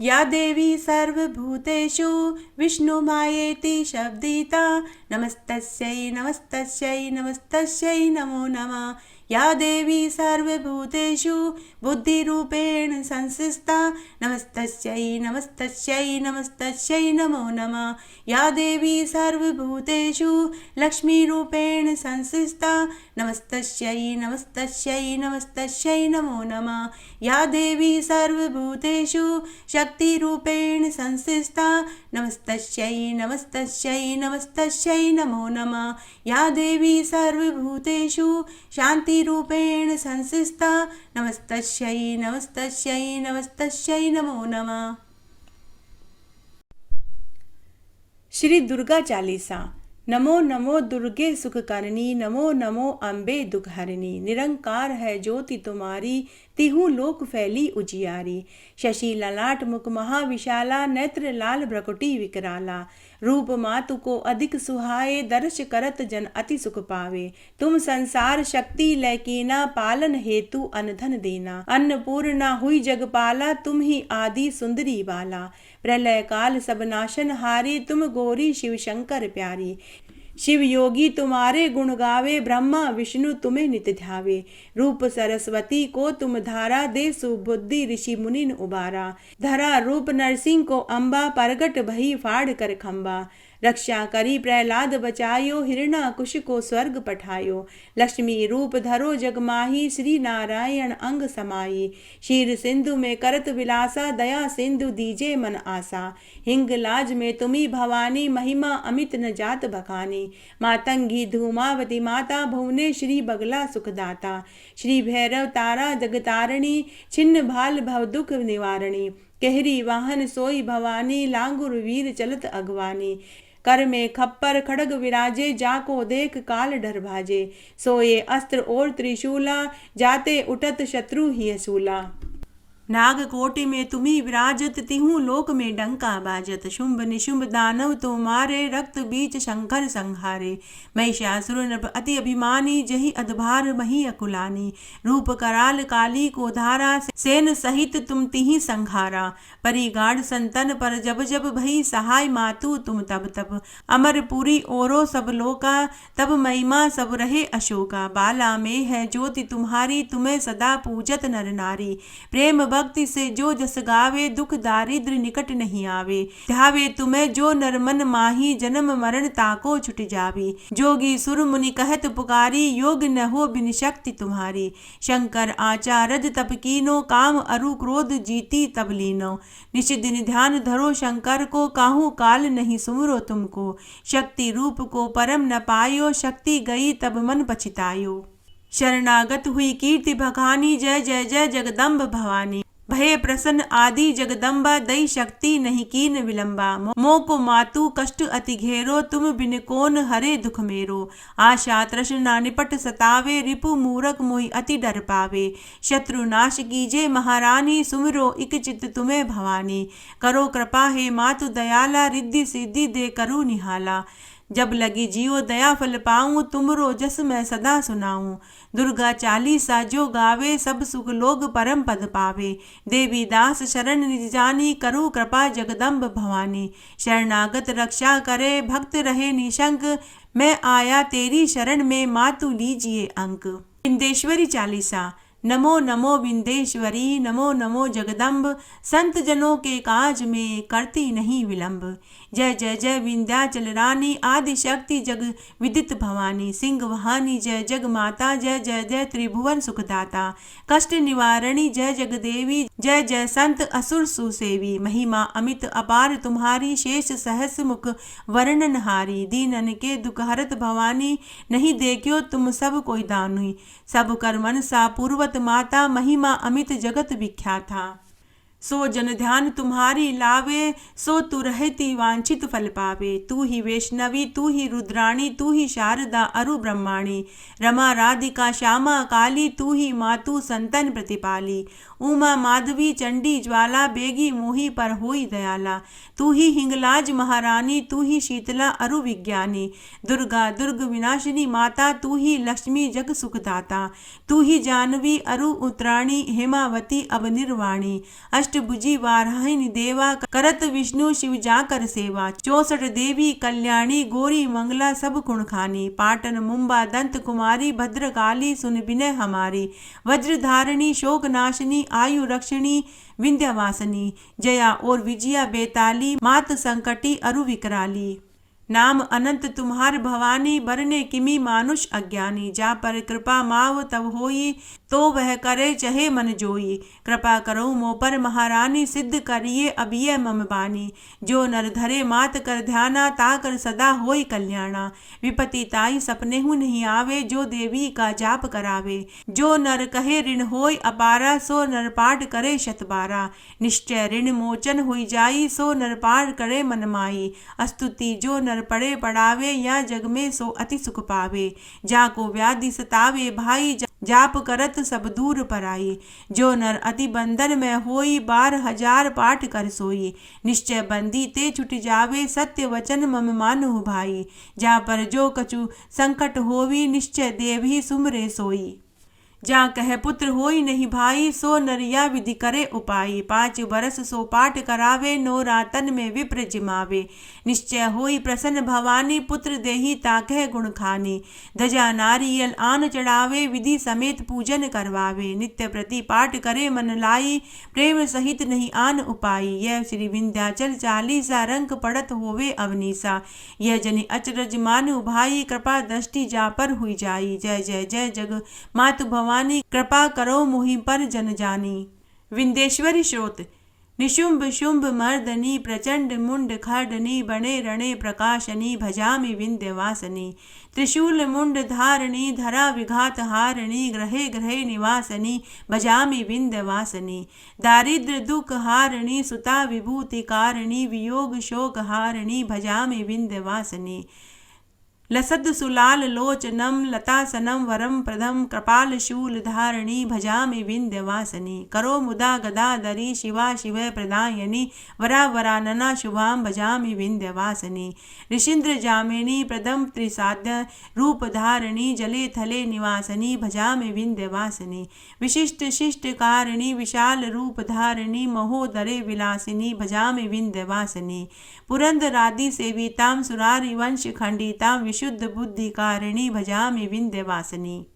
या देवी सर्वभूतेषु विष्णुमायेति शब्दिता नमस्तस्यै नमस्तस्यै नमस्तस्यै नमो नमः। या देवी सर्वभूतेषु बुद्धिरूपेण संस्थिता नमस्तस्यै नमस्तस्यै नमस्तस्यै नमो नमः। या देवी सर्वभूतेषु लक्ष्मीरूपेण संस्थिता नमस्तस्यै नमस्तस्यै नमस्तस्यै नमो नमः। या देवी सर्वभूतेषु शक्तिरूपेण संस्थिता नमस्तस्यै नमस्तस्यै नमस्तस्यै नमो नमः। या देवी सर्वभूतेषु शान्तिरूपेण संस्थिता नमस्तस्यै नमस्तस्यै नमस्तस्यै नमो नमः। श्री दुर्गा चालीसा। नमो नमो दुर्गे सुखकरणी, नमो नमो अम्बे दुखहरिणी। निरंकार है ज्योति तुम्हारी, तिहु लोक फैली उजियारी। शशि ललाट मुख महाविशाला, नेत्र लाल भ्रकुटी विकराला। रूप मातु को अधिक सुहाए, दर्श करत जन अति सुख पावे। तुम संसार शक्ति लैकीना, पालन हेतु अनधन देना। अन्नपूर्णा हुई जगपाला, तुम ही आदि सुंदरी बाला। प्रलय काल सब नाशन हारी, तुम गौरी शिव शंकर प्यारी। शिव योगी तुम्हारे गुण गावे, ब्रह्मा विष्णु तुम्हें नित्य ध्यावे। रूप सरस्वती को तुम धारा, दे सुबुद्धि ऋषि मुनिन उबारा। धरा रूप नरसिंह को अम्बा, परगट भई फाड़ कर खम्बा। रक्षा करी प्रहलाद बचायो, हिरणाकुश को स्वर्ग पठायो। लक्ष्मी रूप धरो जग माही, श्री नारायण अंग समाई। क्षीर सिंधु में करत विलासा, दया सिंधु दीजे मन आसा। हिंगलाज में तुम्ही भवानी, महिमा अमित न जात बखानी। मातंगी धूमावती माता, भुवनेश्वरी बगला सुखदाता। श्री भैरव तारा जगतारिणी, छिन्न भाल भव दुख निवारणी। कहरी वाहन सोई भवानी, लांगुर वीर चलत अगवानी। कर में खप्पर खड़ग विराजे, जाको देख काल डर भाजे। सोए अस्त्र और त्रिशूला, जाते उठत शत्रु ही असूला। नाग कोटि में तुम्ही विराजत, तिहु लोक में डंका बाजत। शुंभ निशुंभ दानव तुम्हारे, रक्त बीच शंकर संहारे। महिषासुर नृप अति अभिमानी, जहि अधभार मही अकुलानी। रूप कराल काली को धारा, सेन सहित तुम तिहि संहारा। परिगाढ़ संतन पर जब जब, भई सहाय मातु तुम तब तब। अमरपुरी ओरो सब लोका, तब महिमा सब रहे अशोका। बाला में है ज्योति तुम्हारी, तुम्हें सदा पूजत नर नारी। प्रेम भक्ति से जो जस गावे, दुख दारिद्र निकट नहीं आवे। ध्यावे तुम्हें जो नर मन माही, जन्म मरण ताको छुट जावी। जोगी सुर मुनि कहत पुकारी, योग न हो बिन शक्ति तुम्हारी। शंकर आचारज तप कीनो, काम अरु क्रोध जीती तब लीनो। निश दिन ध्यान धरो शंकर को, काहू काल नहीं सुमरो तुमको। शक्ति रूप को परम न पायो, शक्ति गई तब मन पछितायो। शरणागत हुई कीर्ति बखानी, जय जय जय जगदम्ब भवानी। भय प्रसन्न आदि जगदम्बा, दई शक्ति नहीं कीन विलंबा। मोको मातु कष्ट अति घेरो, तुम बिन कोन हरे दुख मेरो। आशा तृष्णा निपट सतावे, रिपु मूरख मोहि अति डर पावे। शत्रु नाश कीजे महारानी, सुमिरो इक चित तुम्हें भवानी। करो कृपा हे मातु दयाला, रिद्धि सिद्धि दे करू निहाला। जब लगी जियो दया फल पाऊँ, तुमरो जस मैं सदा सुनाऊँ। दुर्गा चालीसा जो गावे, सब सुख लोग परम पद पावे। देवी दास शरण निज जानी, करो कृपा जगदम्ब भवानी। शरणागत रक्षा करे, भक्त रहे निशंक। मैं आया तेरी शरण में, मातु लीजिए अंक। विंदेश्वरी चालीसा। नमो नमो विंदेश्वरी, नमो नमो जगदम्ब। संत जनों के काज में करती नहीं विलंब। जय जय जय विंध्याचल रानी, आदि शक्ति जग विदित भवानी। सिंह वहानी जय जग माता, जय जय जय त्रिभुवन सुखदाता। कष्ट निवारणी जय जग देवी, जय जय संत असुर सुसेवी। महिमा अमित अपार तुम्हारी, शेष सहस मुख वर्णनहारी। दीनन के दुख हरत भवानी, नहीं देखियो तुम सब कोई दानुई। सब कर मनसा पूर्वत माता, महिमा अमित जगत विख्याता। सो जन ध्यान तुम्हारी लावे, सो तू रहती वांछित फल पावे। तू ही वैष्णवी, तू ही रुद्राणी, तू ही शारदा अरु ब्रह्माणी। रमा राधिका श्यामा काली, तू ही मातु संतन प्रतिपाली। उमा माधवी चंडी ज्वाला, बेगी मोही पर होई दयाला। तू ही हिंगलाज महारानी, तू ही शीतला अरु विज्ञानी। दुर्गा दुर्ग विनाशिनी माता, तू ही लक्ष्मी जग सुखदाता। तू ही जानवी अरु उत्तराणी, हेमावती अब निर्वाणी। अष्ट अष्टभुजी वाराहिनी देवा, करत विष्णु शिव जाकर सेवा। 64 देवी कल्याणी, गोरी मंगला सब गुण खानी। पाटन मुंबा दंत कुमारी, भद्रकाली सुन विनय हमारी। वज्रधारिणी शोक नाशिनी, आयु रक्षिणी विंध्यवासिनी। जया और विजया बेताली, मात संकटी अरु विकराली। नाम अनंत तुम्हार भवानी, बरने किमी मानुष अज्ञानी। जा पर कृपा माव तब होई, तो वह करे चहे मन जोई। कृपा करो मो पर महारानी, सिद्ध करिए अब ये मम बानी। जो नर धरे मात कर ध्याना, ताकर सदा होई कल्याणा। विपति ताई सपने हूँ नहीं आवे, जो देवी का जाप करावे। जो नर कहे ऋण होय अपारा, सो नर पाठ करे शत बारा। निश्चय ऋण मोचन होई जाई, सो नर पाठ करे मन माई। स्तुति जो नर पढ़े पढ़ावे, या जग में सो अति सुख पावे। जाको व्याधि सतावे भाई, जाप करत सब दूर पराई। जो नर अति बंधन में होई, 12,000 पाठ कर सोई। निश्चय बंदी ते छुट जावे, सत्य वचन मम मानु भाई। जा पर जो कछु संकट होवी, निश्चय देव सुमरे सोई। जा कह पुत्र होई नहीं भाई, सो नरिया विधि करे उपाई। 5 बरस सो पाठ करावे, नो रातन में विप्र जिमावे। निश्चय होई प्रसन्न भवानी, पुत्र देही ताकह गुण खानी। ध्वजा नारियल आन चढ़ावे, विधि समेत पूजन करवावे। नित्य प्रति पाठ करे मन लाई, प्रेम सहित नहीं आन उपाई। यह श्री विंध्याचल चालीसा, रंग पड़त होवे अवनीसा। यह जनि अचरज मानु भाई, कृपा दृष्टि जा पर हुई जाई। जय जय जय जग मातु भवानी, कृपा करो मोहि पर जन जानी। विंध्येश्वरी श्रोत। निशुंभ शुंभ मर्दनी, प्रचंड मुंड खर्डनी। बणे रणे प्रकाशनी, भजामि विंध्यवासिनी। त्रिशूल मुंड धारिणी, धरा विघात हारिणी। ग्रहे ग्रहे निवासिनी, भजामि विंध्यवासिनी। दारिद्र्य दुख हारिणी, सुता विभूति कारिणी। वियोग शोक हारिणी, भजामि विंध्यवासिनी। लसद सुलाल लोचनम, लतासनम वरम प्रदम। कृपाल शूल धारिणी, भजामि विंध्यवासिनी। करो मुदा गदाधरी, शिवा शिव प्रदायनी। वरा वरानना शुभाम, भजामि विंध्यवासिनी। ऋषीन्द्र जामिनी, प्रदम त्रिसाध्य रूप धारिणी। जले थले निवासिनी, भजामि विंध्यवासिनी। विशिष्ट शिष्ट कारिणी, विशाल रूप धारिणी। महोदरे विलासिनी, भजामि विंध्यवासिनी। पुरंदरादि सेविताम, सुरारि वंश खंडिताम। विशुद्ध बुद्धि कारिणी, भजामि विंध्यवासिनी।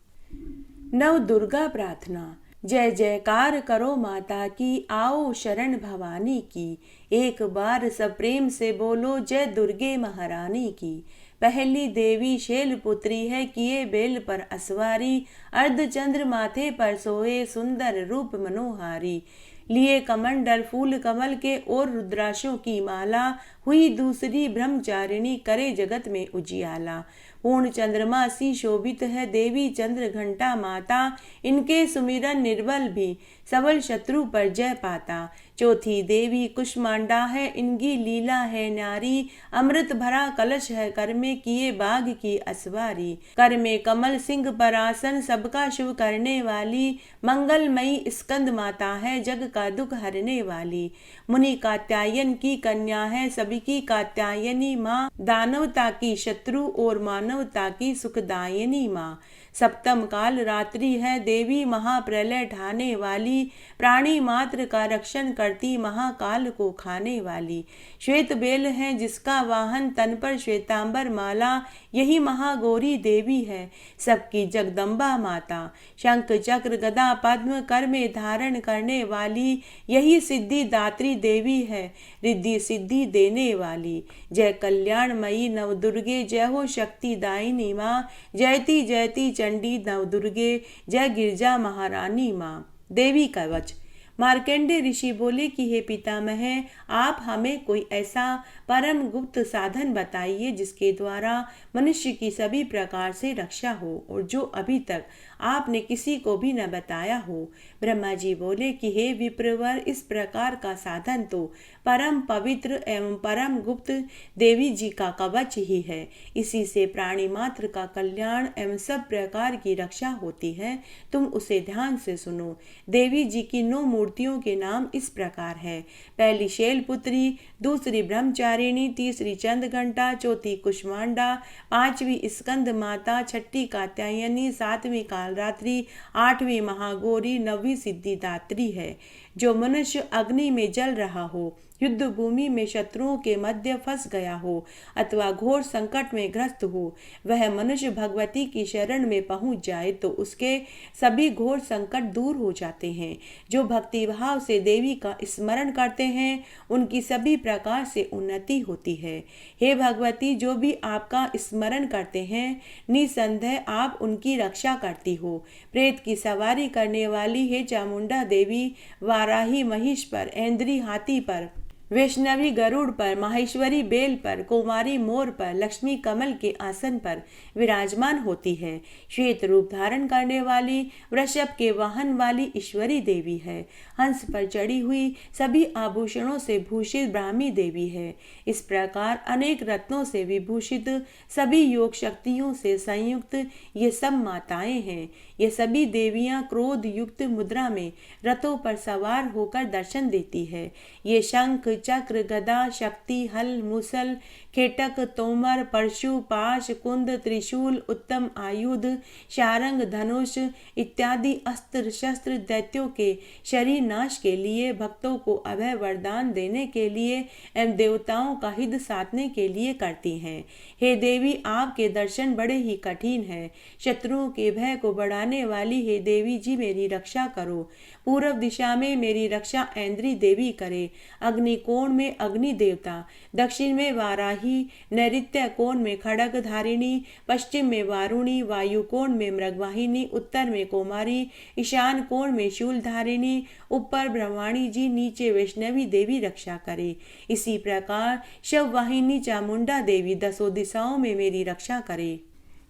नव दुर्गा प्रार्थना। जय जयकार करो माता की, आओ शरण भवानी की। एक बार सब प्रेम से बोलो, जय दुर्गे महारानी की। पहली देवी शैलपुत्री है, किए बेल पर असवारी। अर्धचंद्र माथे पर सोए, सुंदर रूप मनोहारी। लिए कमंडल फूल कमल के, और रुद्राक्षों की माला। हुई दूसरी ब्रह्मचारिणी, करे जगत में उजियाला। पूर्ण चंद्रमा सी शोभित है, देवी चंद्र घंटा माता। इनके सुमिरन निर्बल भी, सबल शत्रु पर जय पाता। चौथी देवी कुष्मांडा है, इनकी लीला है न्यारी। अमृत भरा कलश है कर में, किए बाघ की असवारी। कर में कमल सिंह पर आसन, सबका शुभ करने वाली। मंगलमयी स्कंद माता है, जग का दुख हरने वाली। मुनि कात्यायन की कन्या है, सबकी कात्यायनी माँ। दानवता की शत्रु और मानवता की सुखदायिनी माँ। सप्तम काल रात्रि है, देवी महाप्रलय ढाने वाली। प्राणी मात्र का रक्षण करती, महाकाल को खाने वाली। श्वेत बेल है जिसका वाहन, तन पर श्वेतांबर माला। यही महागौरी देवी है, सबकी जगदम्बा माता। शंख चक्र गदा पद्म कर में धारण करने वाली। यही सिद्धि दात्री देवी है, रिद्धि सिद्धि देने वाली। जय कल्याणमयी नव दुर्गे, जय हो शक्ति दायिनी माँ। जयति जयति चंडी नव दुर्गे, जय गिरजा महारानी माँ। देवी कवच। मार्कंडेय ऋषि बोले कि हे पितामह, आप हमें कोई ऐसा परम गुप्त साधन बताइए जिसके द्वारा मनुष्य की सभी प्रकार से रक्षा हो, और जो अभी तक आपने किसी को भी न बताया हो। ब्रह्मा जी बोले कि हे विप्रवर, इस प्रकार का साधन तो परम पवित्र एवं परम गुप्त देवी जी का कवच ही है। इसी से प्राणी मात्र का कल्याण एवं सब प्रकार की रक्षा होती है। तुम उसे ध्यान से सुनो। देवी जी की 9 मूर्तियों के नाम इस प्रकार है। पहली शैलपुत्री, दूसरी ब्रह्मचारिणी, तीसरी चंद्रघंटा, चौथी कुष्मांडा, पांचवी स्कंद माता, छठी कात्यायनी, सातवीं कालरात्रि, 8वीं महागौरी, 9वीं सिद्धिदात्री है। जो मनुष्य अग्नि में जल रहा हो, युद्ध भूमि में शत्रुओं के मध्य फंस गया हो अथवा घोर संकट में ग्रस्त हो, वह मनुष्य भगवती की शरण में पहुंच जाए तो उसके सभी घोर संकट दूर हो जाते हैं। जो भक्ति भाव से देवी का स्मरण करते हैं उनकी सभी प्रकार से उन्नति होती है। हे भगवती, जो भी आपका स्मरण करते हैं निसंदेह आप उनकी रक्षा करती हो। प्रेत की सवारी करने वाली हे चामुंडा देवी, वाराही महिष पर, ऐन्द्री हाथी पर, वैष्णवी गरुड़ पर, माहेश्वरी बेल पर, कुमारी मोर पर, लक्ष्मी कमल के आसन पर विराजमान होती है। श्वेत रूप धारण करने वाली, वृषभ के वाहन वाली ईश्वरी देवी है। हंस पर चढ़ी हुई, सभी आभूषणों से भूषित ब्राह्मी देवी है। इस प्रकार अनेक रत्नों से विभूषित, सभी योग शक्तियों से संयुक्त ये सब माताएं हैं। ये सभी देवियां क्रोध युक्त मुद्रा में रथों पर सवार होकर दर्शन देती है। ये शंख, चक्र, गदा, शक्ति, हल, मुसल, खेटक, तोमर, परशु, पाश, कुंद, त्रिशूल, उत्तम आयुध, शारंग, धनुष इत्यादि अस्त्र शस्त्र दैत्यों के शरीर नाश के लिए, भक्तों को अभय वरदान देने के लिए एवं देवताओं का हित साधने के लिए करती हैं। हे देवी, आपके दर्शन बड़े ही कठिन हैं। शत्रुओं के भय को बढ़ाने वाली हे देवी जी, मेरी रक्षा करो। पूर्व दिशा में मेरी रक्षा ऐन्द्री देवी करे। अग्नि कोण में अग्नि देवता, दक्षिण में वाराही, नैऋत्य कोण में खड़ग धारिणी, पश्चिम में वारुणी, वायु कोण में मृगवाहिनी, उत्तर में कुमारी, ईशान कोण में शूल धारिणी, ऊपर ब्रह्माणी जी, नीचे वैष्णवी देवी रक्षा करे। इसी प्रकार शववाहिनी चामुंडा देवी दसों दिशाओं में मेरी रक्षा करे।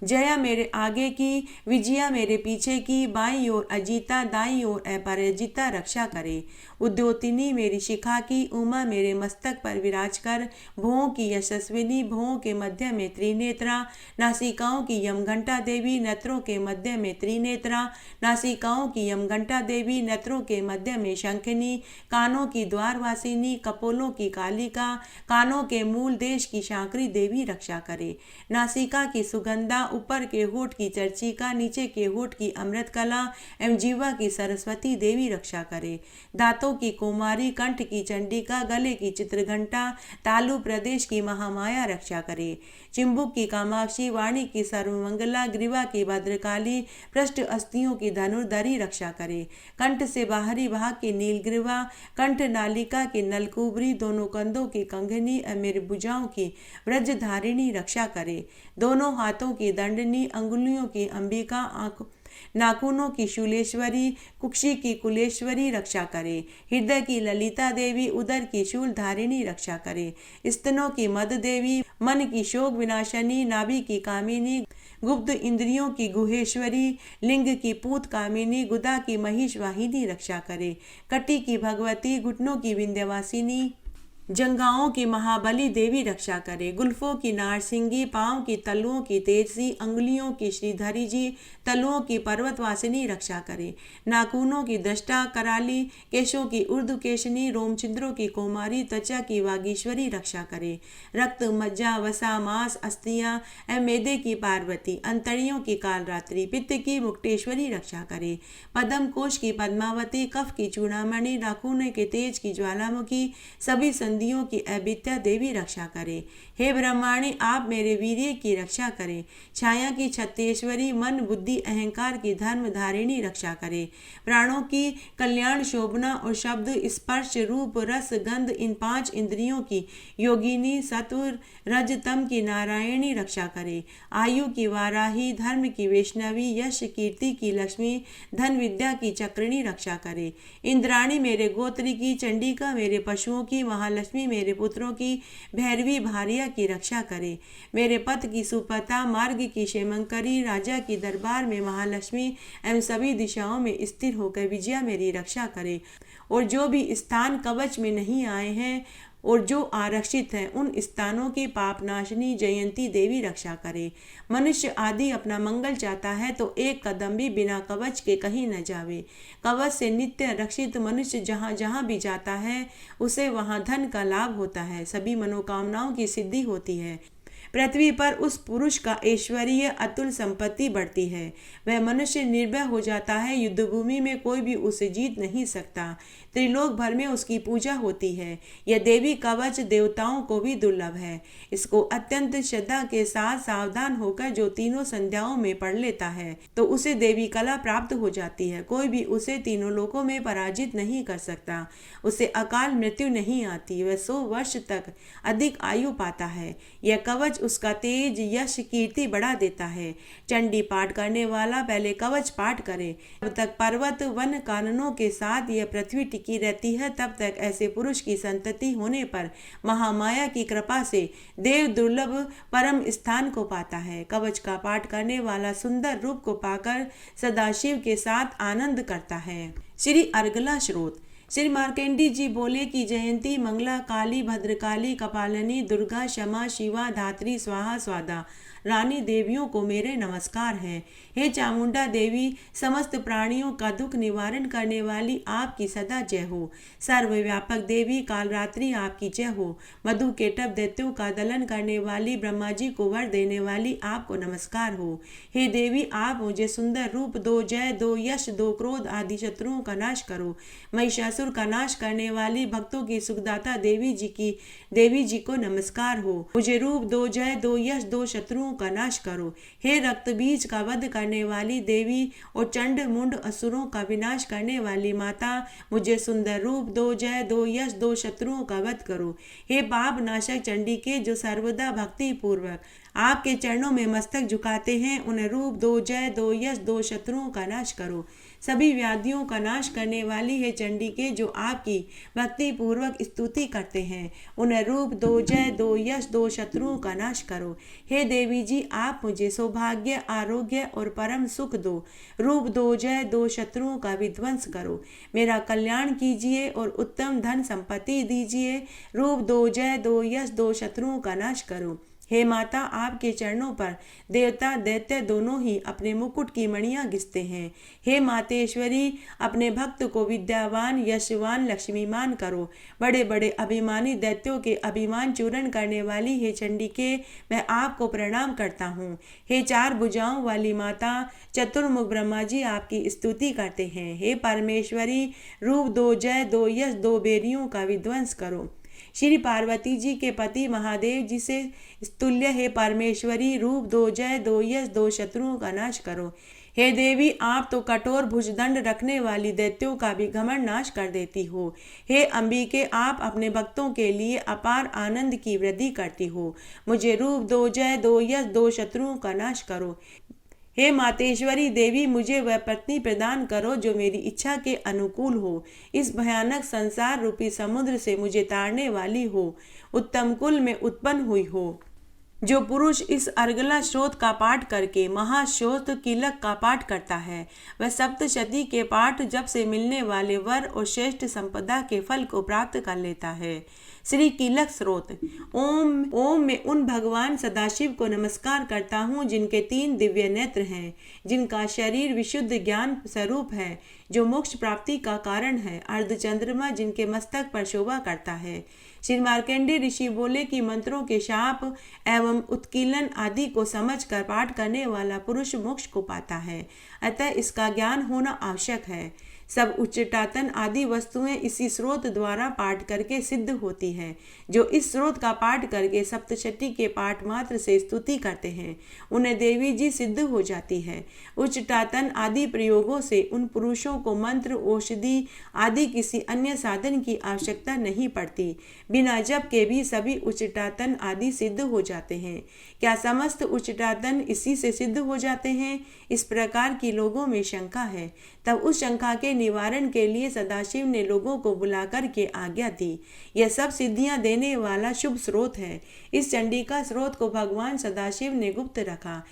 जया मेरे आगे की, विजया मेरे पीछे की, बाईं ओर अजीता, दाईं ओर अपराजिता रक्षा करे। उद्योतिनी मेरी शिखा की, उमा मेरे मस्तक पर विराज कर, भुवों की यशस्विनी, भुवों के मध्य में त्रिनेत्रा, नासिकाओं की यमघंटा देवी, नेत्रों के मध्य में त्रिनेत्रा, नासिकाओं की यमघंटा देवी, नेत्रों के मध्य में शंखिनी, कानों की द्वारवासिनी, कपोलों की कालिका, कानों के मूल देश की शांकरी देवी रक्षा करे। नासिका की सुगंधा, ऊपर के होठ की चर्चिका, नीचे के होठ की अमृत कला एवं जीवा की सरस्वती देवी रक्षा करे। दांतों की कुमारी, कंठ की चंडिका, गले की चित्रघंटा, तालु प्रदेश की महामाया रक्षा करे। चिंबुक की कामाक्षी, वाणी की सर्वमंगला, ग्रीवा की भद्रकाली, पृष्ठ अस्थियों की धनुर्धरी रक्षा करे। कंठ से बाहरी भाग की नीलग्रीवा, कंठ नालिका की नलकुबरी, दोनों कंधों की कंगनी और मेरी भुजाओं की व्रजधारिणी रक्षा करे। दोनों हाथों की दंडनी, अंगुलियों की अंबिका, नाखूनों की शूलेश्वरी, कुक्षी की कुलेश्वरी रक्षा करे। हृदय की ललिता देवी, उदर की शूल धारिणी रक्षा करे। स्तनों की मद देवी, मन की शोक विनाशनी, नाभि की कामिनी, गुप्त इंद्रियों की गुहेश्वरी, लिंग की पूत कामिनी, गुदा की महिष वाहिनी रक्षा करे। कटी की भगवती, घुटनों की विंध्यवासिनी, जंघाओं की महाबली देवी रक्षा करे। गुल्फों की नारसिंगी, पांव की तलुओं की तेजसी, अंगुलियों की श्रीधरी जी, तलुओं की पर्वतवासिनी रक्षा करे। नाखूनों की दृष्टा कराली, केशों की ऊर्ध्वकेशनी, रोमचिंद्रों की कुमारी, त्वचा की वागीश्वरी रक्षा करे। रक्त, मज्जा, वसा, मांस, अस्थियां एवं मेदे की पार्वती, अंतड़ियों की कालरात्रि, पित्त की मुक्तेश्वरी रक्षा करे। पद्म कोश की पद्मावती, कफ की चूड़ामणि, नाखून के तेज की ज्वालामुखी, सभी संधियों की अबित्या देवी रक्षा करे। हे ब्रह्माणी, आप मेरे वीर्य की रक्षा करें। छाया की छत्तेश्वरी, मन बुद्धि अहंकार की धर्म धारिणी रक्षा करे। प्राणों की कल्याण शोभना और शब्द स्पर्श रूप रस गंध इन 5 इंद्रियों की योगिनी, सत्व रज तम की नारायणी रक्षा करे। आयु की वाराही, धर्म की वैष्णवी, यश कीर्ति की लक्ष्मी, धन विद्या की चक्रिणी रक्षा करे। इंद्राणी मेरे गोत्र की, चंडिका मेरे पशुओं की, महालक्ष्मी मेरे पुत्रों की, भैरवी भारिया की रक्षा करे। मेरे पथ की सुपथा, मार्ग की क्षेमंकरी, राजा की दरबार में महालक्ष्मी एवं सभी दिशाओं में स्थिर होकर विजया मेरी रक्षा करे। और जो भी स्थान कवच में नहीं आए हैं और जो आरक्षित हैं उन स्थानों की पापनाशिनी जयंती देवी रक्षा करे। मनुष्य आदि अपना मंगल चाहता है तो एक कदम भी बिना कवच के कहीं न जावे। कवच से नित्य रक्षित मनुष्य जहाँ जहाँ भी जाता है उसे वहाँ धन का लाभ होता है, सभी मनोकामनाओं की सिद्धि होती है। पृथ्वी पर उस पुरुष का ऐश्वर्य अतुल संपत्ति बढ़ती है, वह मनुष्य निर्भय हो जाता है, युद्ध भूमि में कोई भी उसे जीत नहीं सकता। त्रिलोक भर में उसकी पूजा होती है। यह देवी कवच देवताओं को भी दुर्लभ है। इसको अत्यंत श्रद्धा के साथ सावधान होकर जो तीनों संध्याओं में पढ़ लेता है तो उसे देवी कला प्राप्त हो जाती है। कोई भी उसे तीनों लोकों में पराजित नहीं कर सकता। उसे अकाल मृत्यु नहीं आती। वह 100 वर्ष तक अधिक आयु पाता है। यह कवच उसका तेज, यश, कीर्ति बढ़ा देता है। चंडी पाठ करने वाला पहले कवच पाठ करे। जब तक पर्वत वन काननों के साथ यह पृथ्वी टिकी रहती है तब तक ऐसे पुरुष की संतति होने पर महामाया की कृपा से देव दुर्लभ परम स्थान को पाता है। कवच का पाठ करने वाला सुंदर रूप को पाकर सदाशिव के साथ आनंद करता है। श्री अर्गला स्रोत। श्री मार्कंडी जी बोले कि जयंती, मंगला, काली, भद्रकाली, कपालिनी, दुर्गा, क्षमा, शिवा, धात्री, स्वाहा, स्वादा रानी देवियों को मेरे नमस्कार है। हे चामुंडा देवी, समस्त प्राणियों का दुख निवारण करने वाली आपकी सदा जय हो। सर्वव्यापक देवी कालरात्रि आपकी जय हो। मधु केटभ दैत्यों का दलन करने वाली ब्रह्मा जी को वर देने वाली आपको नमस्कार हो। हे देवी, आप मुझे सुंदर रूप दो, जय दो, यश दो, क्रोध आदि शत्रुओं का नाश करो। महिषासुर का नाश करने वाली भक्तों की सुखदाता देवी जी को नमस्कार हो। मुझे रूप दो, जय दो, यश दो, शत्रुओं का नाश करो। हे रक्त बीज का वध करने वाली देवी और चंड मुंड असुरों का विनाश करने वाली माता, मुझे सुंदर रूप दो, जय दो, यश दो, शत्रुओं का वध करो। हे पाप नाशक चंडिके, जो सर्वदा भक्ति पूर्वक आपके चरणों में मस्तक झुकाते हैं, उन्हें रूप दो, जय दो, यश दो, शत्रुओं का नाश करो। सभी व्याधियों का नाश करने वाली है चंडिके, जो आपकी भक्ति पूर्वक स्तुति करते हैं, उन्हें रूप दो, जय दो, यश दो, शत्रुओं का नाश करो। हे देवी जी, आप मुझे सौभाग्य, आरोग्य और परम सुख दो। रूप दो, जय दो, शत्रुओं का विध्वंस करो। मेरा कल्याण कीजिए और उत्तम धन संपत्ति दीजिए। रूप दो, जय दो, यश दो, शत्रुओं का नाश करो। हे माता, आपके चरणों पर देवता दैत्य दोनों ही अपने मुकुट की मणियां घिसते हैं। हे मातेश्वरी, अपने भक्त को विद्यावान, यशवान, लक्ष्मीमान करो। बड़े बड़े अभिमानी दैत्यों के अभिमान चूरण करने वाली हे चंडिके, मैं आपको प्रणाम करता हूँ। हे चार भुजाओं वाली माता, चतुर्मुख ब्रह्मा जी आपकी स्तुति करते हैं। हे परमेश्वरी, रूप दो, जय दो, यश दो, बेरियों का विध्वंस करो। श्री पार्वती जी के पति महादेव जी से स्तुल्य हे परमेश्वरी, रूप दो, जय दो, यश दो, शत्रुओं का नाश करो। हे देवी, आप तो कठोर भुजदंड रखने वाली दैत्यों का भी घमंड नाश कर देती हो। हे अंबिके, आप अपने भक्तों के लिए अपार आनंद की वृद्धि करती हो। मुझे रूप दो, जय दो, यश दो, शत्रुओं का नाश करो। हे मातेश्वरी देवी, मुझे वह पत्नी प्रदान करो जो मेरी इच्छा के अनुकूल हो, इस भयानक संसार रूपी समुद्र से मुझे तारने वाली हो, उत्तम कुल में उत्पन्न हुई हो। जो पुरुष इस अर्गला स्रोत का पाठ करके महाश्रोत कीलक का पाठ करता है, वह सप्तशती के पाठ जब से मिलने वाले वर और श्रेष्ठ संपदा के फल को प्राप्त कर लेता है। श्री कीलक स्रोत। ओम में उन भगवान सदाशिव को नमस्कार करता हूँ जिनके 3 दिव्य नेत्र हैं, जिनका शरीर विशुद्ध ज्ञान स्वरूप है, जो मोक्ष प्राप्ति का कारण है, अर्धचंद्रमा जिनके मस्तक पर शोभा करता है। श्री मार्कंडेय ऋषि बोले कि मंत्रों के शाप एवं उत्कीलन आदि को समझकर पाठ करने वाला पुरुष मोक्ष को पाता है, अतः इसका ज्ञान होना आवश्यक है। सब उच्चाटन आदि वस्तुएं इसी स्रोत द्वारा पाठ करके सिद्ध होती है। जो इस स्रोत का पाठ करके सप्तशती के पाठ मात्र से स्तुति करते हैं, उन्हें देवी जी सिद्ध हो जाती है। उच्चाटन आदि प्रयोगों से उन पुरुषों को मंत्र, औषधि आदि किसी अन्य साधन की आवश्यकता नहीं पड़ती। बिना जप के भी सभी उच्चाटन आदि सिद्ध हो जाते हैं। क्या समस्त उच्चाटन इसी से सिद्ध हो जाते हैं? इस प्रकार की लोगों में शंका है। तब उस शंका के निवारण के लिए सदाशिव ने लोगों को बुलाकर के आज्ञा दी। यह सब सिद्धियां देने वाला शुभ स्रोत है। इस चंडिका स्रोत को भगवान सदाशिव ने गुप्त रखा।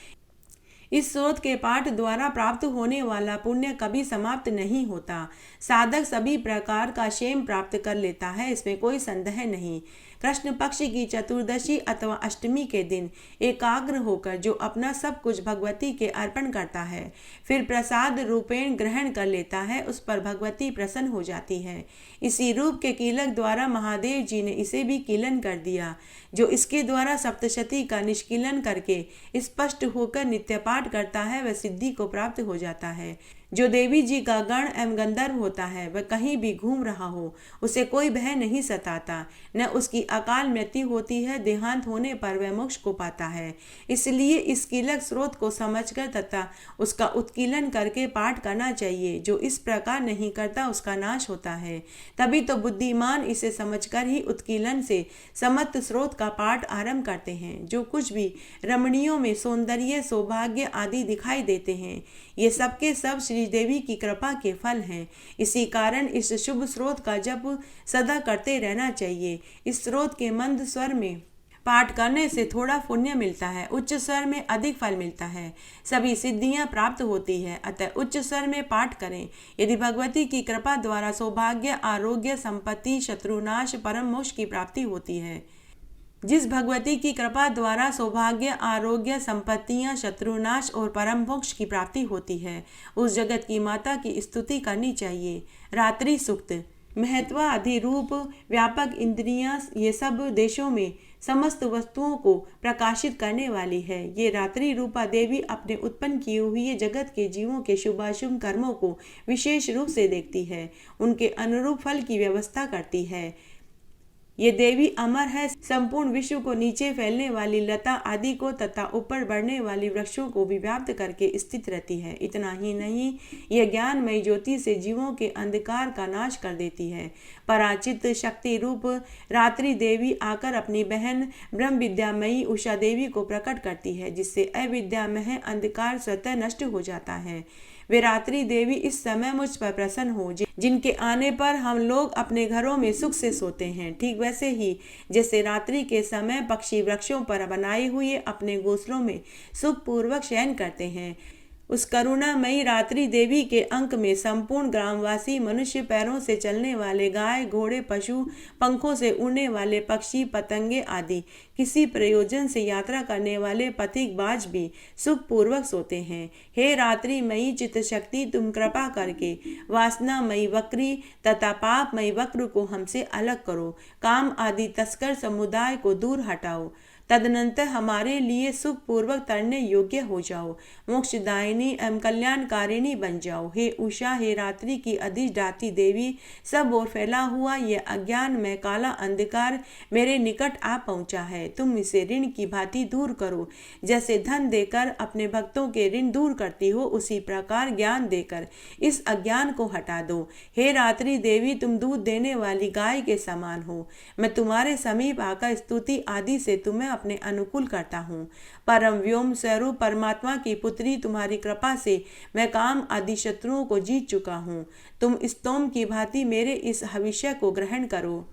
इस स्रोत के पाठ द्वारा प्राप्त होने वाला पुण्य कभी समाप्त नहीं होता। साधक सभी प्रकार का क्षेम प्राप्त कर लेता है, इसमें कोई संदेह नहीं। कृष्ण पक्ष की चतुर्दशी अथवा अष्टमी के दिन एकाग्र होकर जो अपना सब कुछ भगवती के अर्पण करता है, फिर प्रसाद रूपेण ग्रहण कर लेता है, उस पर भगवती प्रसन्न हो जाती है। इसी रूप के कीलक द्वारा महादेव जी ने इसे भी कीलन कर दिया। जो इसके द्वारा सप्तशती का निष्कीलन करके स्पष्ट होकर नित्य पाठ करता है, वह सिद्धि को प्राप्त हो जाता है। जो देवी जी का गण एवं गंधर्व होता है वह कहीं भी घूम रहा हो, उसे कोई भय नहीं सताता, न उसकी अकाल मृत्यु होती है। देहांत होने पर वह मोक्ष को पाता है। इसलिए इस कीलक स्रोत को समझकर तथा उसका उत्कीलन करके पाठ करना चाहिए। जो इस प्रकार नहीं करता उसका नाश होता है। तभी तो बुद्धिमान इसे समझकर ही उत्कीलन से समस्त स्रोत का पाठ आरंभ करते हैं। जो कुछ भी रमणियों में सौंदर्य, सौभाग्य आदि दिखाई देते हैं, ये सबके सब श्री देवी की कृपा के फल हैं। इसी कारण इस शुभ स्रोत का जप सदा करते रहना चाहिए। इस स्रोत के मंद स्वर में पाठ करने से थोड़ा पुण्य मिलता है, उच्च स्वर में अधिक फल मिलता है, सभी सिद्धियां प्राप्त होती है। अतः उच्च स्वर में पाठ करें। यदि भगवती की कृपा द्वारा सौभाग्य, आरोग्य, संपत्ति, शत्रुनाश, परम मोक्ष की प्राप्ति होती है। जिस भगवती की कृपा द्वारा सौभाग्य, आरोग्य, संपत्तियां, शत्रुनाश और परम मोक्ष की प्राप्ति होती है, उस जगत की माता की स्तुति करनी चाहिए। रात्रि सूक्त। महत्वाधि रूप, व्यापक इंद्रियां, ये सब देशों में समस्त वस्तुओं को प्रकाशित करने वाली है। ये रात्रि रूपा देवी अपने उत्पन्न किए हुए जगत के जीवों के शुभाशुभ कर्मों को विशेष रूप से देखती है, उनके अनुरूप फल की व्यवस्था करती है। ये देवी अमर है, संपूर्ण विश्व को नीचे फैलने वाली लता आदि को तथा ऊपर बढ़ने वाली वृक्षों को भी व्याप्त करके स्थित रहती है। इतना ही नहीं, यह ज्ञानमयी ज्योति से जीवों के अंधकार का नाश कर देती है। पराचित शक्ति रूप रात्रि देवी आकर अपनी बहन ब्रह्म विद्यामयी उषा देवी को प्रकट करती है, जिससे अविद्यामय अंधकार स्वतः नष्ट हो जाता है। वे रात्रि देवी इस समय मुझ पर प्रसन्न हो, जिनके आने पर हम लोग अपने घरों में सुख से सोते हैं। ठीक वैसे ही जैसे रात्रि के समय पक्षी वृक्षों पर बनाए हुए अपने घोंसलों में सुखपूर्वक शयन करते हैं, उस करुणामयी रात्रि देवी के अंक में संपूर्ण ग्रामवासी मनुष्य, पैरों से चलने वाले गाय, घोड़े, पशु, पंखों से उड़ने वाले पक्षी, पतंगे आदि किसी प्रयोजन से यात्रा करने वाले पथिक बाज भी सुखपूर्वक सोते हैं। हे रात्रि मयी चित्त शक्ति, तुम कृपा करके वासनामयी वक्री तथा पापमयी वक्र को हमसे अलग करो। काम आदि तस्कर समुदाय को दूर हटाओ, तदनंतर हमारे लिए सुख पूर्वक तरने योग्य हो जाओ, मोक्षदायिनी एवं कल्याणकारिणी बन जाओ। हे उषा, हे रात्रि की अधिष्ठात्री देवी, सब ओर फैला हुआ यह अज्ञान में काला अंधकार मेरे निकट आ पहुंचा है, तुम इसे ऋण की भांति दूर करो। जैसे धन देकर अपने भक्तों के ऋण दूर करती हो, उसी प्रकार ज्ञान देकर इस अज्ञान को हटा दो। हे रात्रि देवी, तुम दूध देने वाली गाय के समान हो। मैं तुम्हारे समीप आकर स्तुति आदि से तुम्हें अपने अनुकूल करता हूँ। परम व्योम स्वरूप परमात्मा की पुत्री, तुम्हारी कृपा से मैं काम आदि शत्रुओं को जीत चुका हूँ। तुम स्तोम की भांति मेरे इस हविष्य को ग्रहण करो।